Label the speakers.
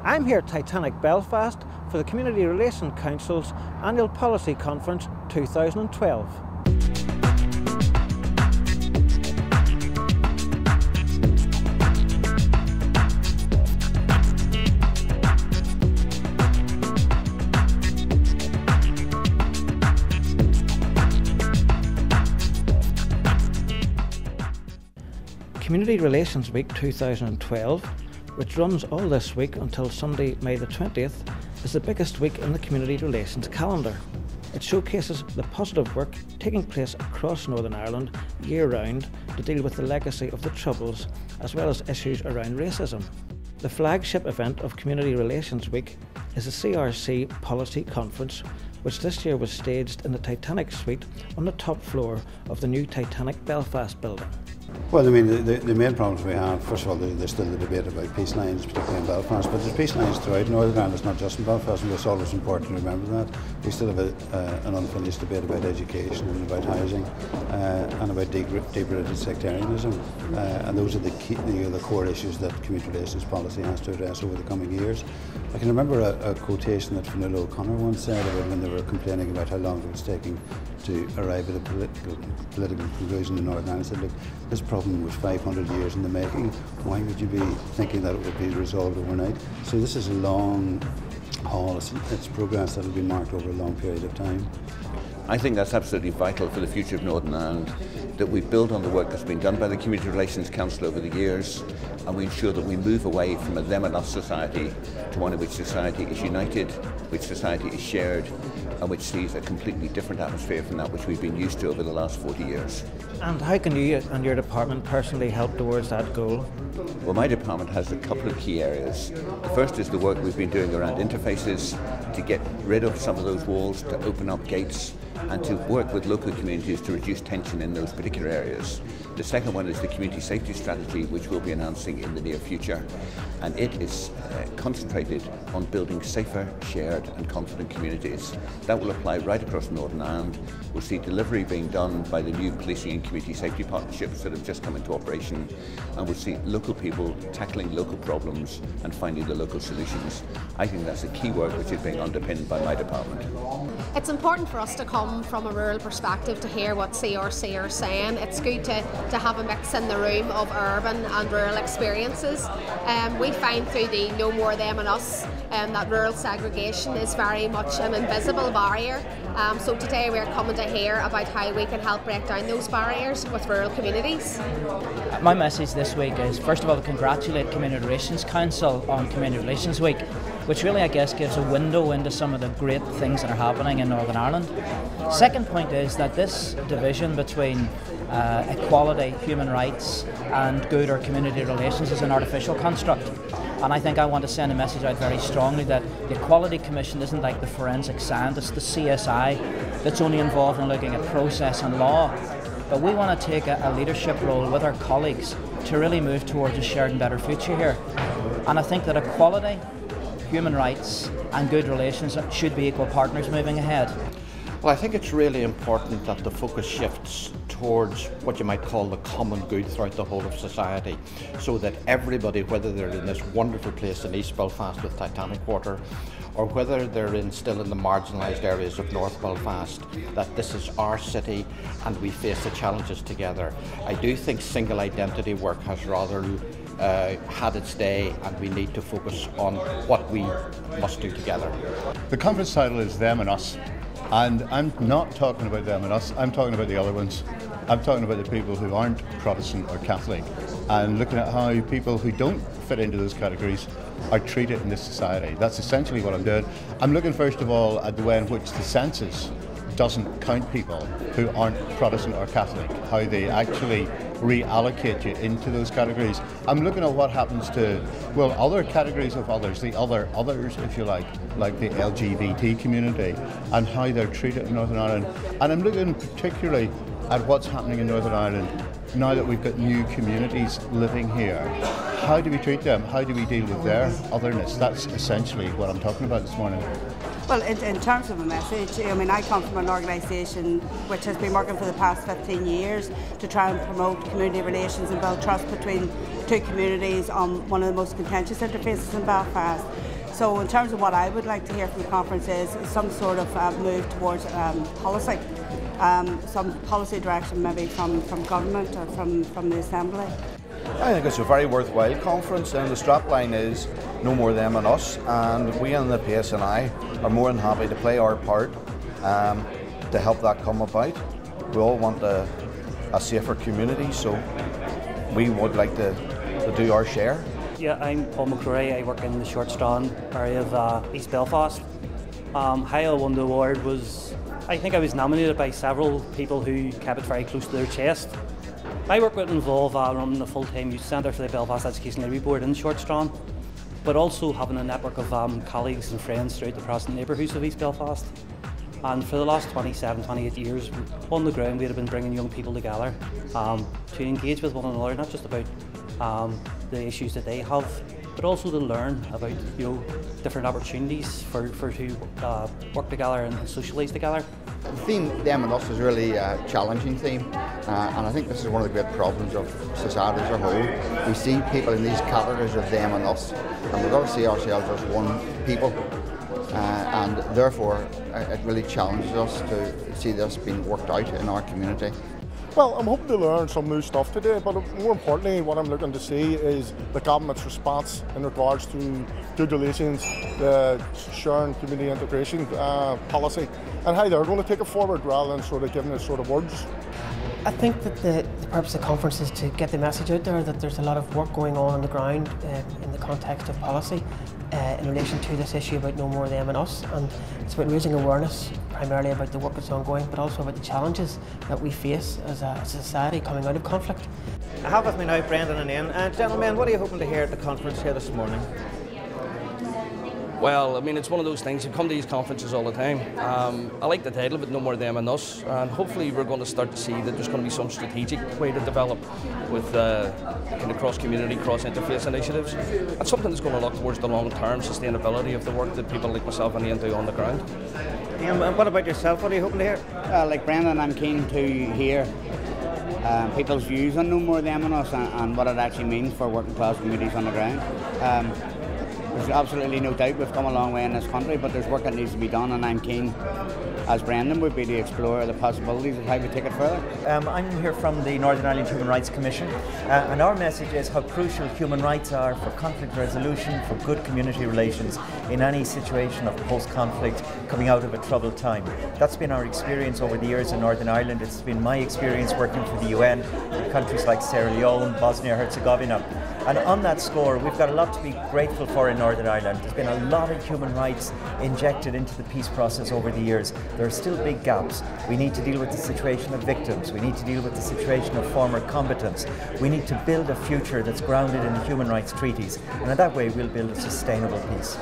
Speaker 1: I'm here at Titanic Belfast for the Community Relations Council's Annual Policy Conference 2012. Community Relations Week 2012, which runs all this week until Sunday, May the 20th, is the biggest week in the community relations calendar. It showcases the positive work taking place across Northern Ireland year-round to deal with the legacy of the Troubles, as well as issues around racism. The flagship event of Community Relations Week is the CRC Policy Conference, which this year was staged in the Titanic Suite on the top floor of the new Titanic Belfast building.
Speaker 2: Well, I mean, the main problems we have, first of all, there's still the debate about peace lines, particularly in Belfast, but there's peace lines throughout Northern Ireland. It's not just in Belfast, and it's always important to remember that. We still have an unfinished debate about education and about housing and about deep-rooted sectarianism, and those are the core issues that community relations policy has to address over the coming years. I can remember a quotation that Fionnuala O'Connor once said about when they were complaining about how long it was taking to arrive at a political conclusion in Northern Ireland. Said, look, this problem was 500 years in the making. Why would you be thinking that it would be resolved overnight? So this is a long haul. It's progress that will be marked over a long period of time.
Speaker 3: I think that's absolutely vital for the future of Northern Ireland, that we build on the work that's been done by the Community Relations Council over the years, and we ensure that we move away from a them and us society to one in which society is united, which society is shared, and which sees a completely different atmosphere from that which we've been used to over the last 40 years.
Speaker 1: And how can you and your department personally help towards that goal?
Speaker 3: Well, my department has a couple of key areas. The first is the work we've been doing around interfaces to get rid of some of those walls, to open up gates, and to work with local communities to reduce tension in those particular areas. The second one is the community safety strategy, which we'll be announcing in the near future, and it is concentrated on building safer, shared and confident communities. That will apply right across Northern Ireland. We'll see delivery being done by the new policing and community safety partnerships that have just come into operation, and we'll see local people tackling local problems and finding the local solutions. I think that's a key work which is being underpinned by my department.
Speaker 4: It's important for us to come from a rural perspective to hear what CRC are saying. It's good to have a mix in the room of urban and rural experiences. We find through the No More Them and Us that rural segregation is very much an invisible barrier. So today we're coming to hear about how we can help break down those barriers with rural communities.
Speaker 5: My message this week is, first of all, to congratulate Community Relations Council on Community Relations Week, which really, I guess, gives a window into some of the great things that are happening in Northern Ireland. Second point is that this division between equality, human rights and good or community relations is an artificial construct. And I think I want to send a message out very strongly that the Equality Commission isn't like the forensic scientist, the CSI, that's only involved in looking at process and law. But we want to take a leadership role with our colleagues to really move towards a shared and better future here. And I think that equality, human rights and good relations should be equal partners moving ahead.
Speaker 6: Well, I think it's really important that the focus shifts towards what you might call the common good throughout the whole of society, so that everybody, whether they're in this wonderful place in East Belfast with Titanic Water, or whether they're still in the marginalised areas of North Belfast, that this is our city and we face the challenges together. I do think single identity work has rather had its day, and we need to focus on what we must do together.
Speaker 7: The conference title is Them and Us, and I'm not talking about them and us, I'm talking about the other ones. I'm talking about the people who aren't Protestant or Catholic, and looking at how people who don't fit into those categories are treated in this society. That's essentially what I'm doing. I'm looking first of all at the way in which the census doesn't count people who aren't Protestant or Catholic, how they actually reallocate you into those categories. I'm looking at what happens to, well, other categories of others, the others, if you like the LGBT community, and how they're treated in Northern Ireland. And I'm looking particularly at what's happening in Northern Ireland now that we've got new communities living here. How do we treat them? How do we deal with their otherness? That's essentially what I'm talking about this morning.
Speaker 8: Well, in terms of a message, I mean, I come from an organisation which has been working for the past 15 years to try and promote community relations and build trust between two communities on one of the most contentious interfaces in Belfast. So in terms of what I would like to hear from the conference is some sort of move towards policy, some policy direction maybe from government or from the Assembly.
Speaker 9: I think it's a very worthwhile conference, and the strapline is no more them and us, and we in the PSNI are more than happy to play our part to help that come about. We all want a safer community, so we would like to do our share.
Speaker 10: Yeah, I'm Paul McCrory. I work in the Short Strand area of East Belfast. How I won the award was, I think I was nominated by several people who kept it very close to their chest. My work would involve running a full-time youth centre for the Belfast Education Library Board in Short Strand, but also having a network of colleagues and friends throughout the Protestant neighbourhoods of East Belfast. And for the last 27, 28 years, on the ground, we have been bringing young people together to engage with one another, not just about the issues that they have, but also to learn about different opportunities for to work together and socialise together.
Speaker 6: The theme, them and us, is really a challenging theme, and I think this is one of the great problems of society as a whole. We see people in these categories of them and us, and we've got to see ourselves as one people, and therefore it really challenges us to see this being worked out in our community.
Speaker 11: Well, I'm hoping to learn some new stuff today, but more importantly, what I'm looking to see is the government's response in regards to good relations, the sharing community integration policy, and how they're going to take it forward rather than sort of giving it sort of words.
Speaker 12: I think that the purpose of the conference is to get the message out there that there's a lot of work going on the ground in the context of policy in relation to this issue about no more them and us, and it's about raising awareness primarily about the work that's ongoing, but also about the challenges that we face as a society coming out of conflict.
Speaker 1: I have with me now Brendan and Ian. Gentlemen, what are you hoping to hear at the conference here this morning?
Speaker 13: Well, I mean, it's one of those things, you come to these conferences all the time. I like the title of it, No More Them and Us, and hopefully we're going to start to see that there's going to be some strategic way to develop with kind of cross-community, cross-interface initiatives, and something that's going to look towards the long-term sustainability of the work that people like myself and Ian do on the ground.
Speaker 1: Ian, what about yourself? What are you hoping to hear?
Speaker 14: Like Brendan, I'm keen to hear people's views on No More Them and Us and what it actually means for working class communities on the ground. There's absolutely no doubt we've come a long way in this country, but there's work that needs to be done, and I'm keen, as Brendan would be, to explore the possibilities of how we take it further.
Speaker 15: I'm here from the Northern Ireland Human Rights Commission, and our message is how crucial human rights are for conflict resolution, for good community relations in any situation of post-conflict coming out of a troubled time. That's been our experience over the years in Northern Ireland. It's been my experience working for the UN in countries like Sierra Leone, Bosnia-Herzegovina. And on that score, we've got a lot to be grateful for in Northern Ireland. There's been a lot of human rights injected into the peace process over the years. There are still big gaps. We need to deal with the situation of victims. We need to deal with the situation of former combatants. We need to build a future that's grounded in the human rights treaties. And in that way, we'll build a sustainable peace.